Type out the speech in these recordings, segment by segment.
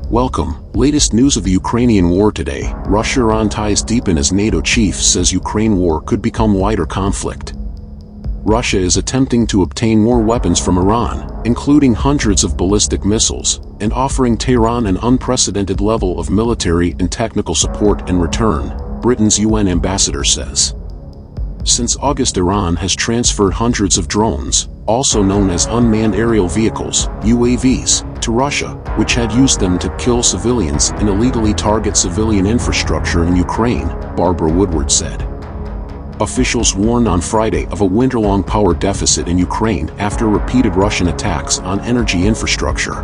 Welcome, latest news of the Ukrainian war today. Russia-Iran ties deepen as NATO chief says Ukraine war could become wider conflict. Russia is attempting to obtain more weapons from Iran, including hundreds of ballistic missiles, and offering Tehran an unprecedented level of military and technical support in return, Britain's UN ambassador says. Since August, Iran has transferred hundreds of drones, also known as unmanned aerial vehicles, UAVs, to Russia, which had used them to kill civilians and illegally target civilian infrastructure in Ukraine, Barbara Woodward said. Officials warned on Friday of a winter-long power deficit in Ukraine after repeated Russian attacks on energy infrastructure.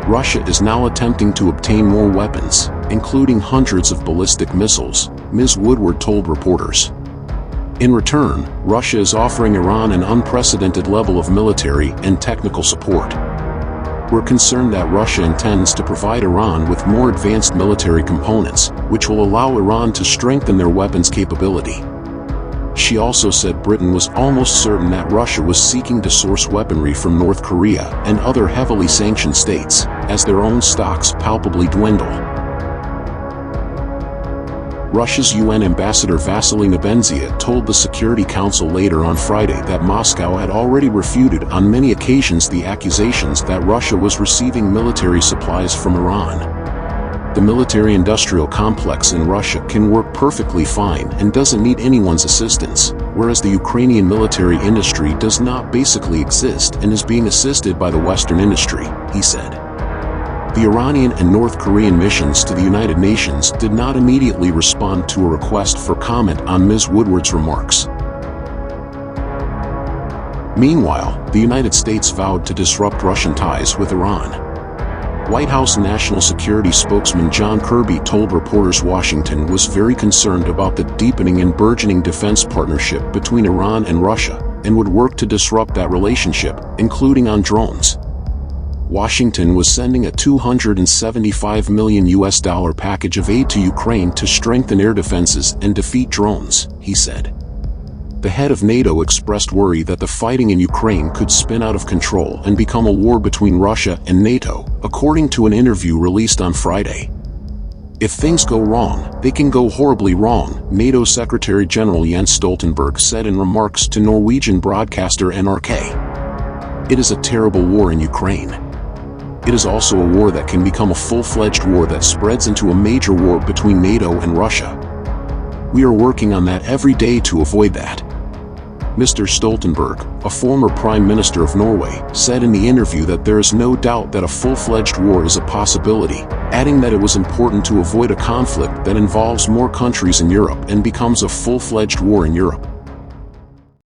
Russia is now attempting to obtain more weapons, including hundreds of ballistic missiles, Ms. Woodward told reporters. In return, Russia is offering Iran an unprecedented level of military and technical support. We're concerned that Russia intends to provide Iran with more advanced military components, which will allow Iran to strengthen their weapons capability. She also said Britain was almost certain that Russia was seeking to source weaponry from North Korea and other heavily sanctioned states, as their own stocks palpably dwindle. Russia's UN ambassador Vasily Nebenzia told the Security Council later on Friday that Moscow had already refuted on many occasions the accusations that Russia was receiving military supplies from Iran. The military-industrial complex in Russia can work perfectly fine and doesn't need anyone's assistance, whereas the Ukrainian military industry does not basically exist and is being assisted by the Western industry, he said. The Iranian and North Korean missions to the United Nations did not immediately respond to a request for comment on Ms. Woodward's remarks. Meanwhile, the United States vowed to disrupt Russian ties with Iran. White House National Security spokesman John Kirby told reporters Washington was very concerned about the deepening and burgeoning defense partnership between Iran and Russia, and would work to disrupt that relationship, including on drones. Washington was sending a $275 million package of aid to Ukraine to strengthen air defenses and defeat drones, he said. The head of NATO expressed worry that the fighting in Ukraine could spin out of control and become a war between Russia and NATO, according to an interview released on Friday. If things go wrong, they can go horribly wrong, NATO Secretary General Jens Stoltenberg said in remarks to Norwegian broadcaster NRK. It is a terrible war in Ukraine. It is also a war that can become a full-fledged war that spreads into a major war between NATO and Russia. We are working on that every day to avoid that. Mr. Stoltenberg, a former Prime Minister of Norway, said in the interview that there is no doubt that a full-fledged war is a possibility, adding that it was important to avoid a conflict that involves more countries in Europe and becomes a full-fledged war in Europe.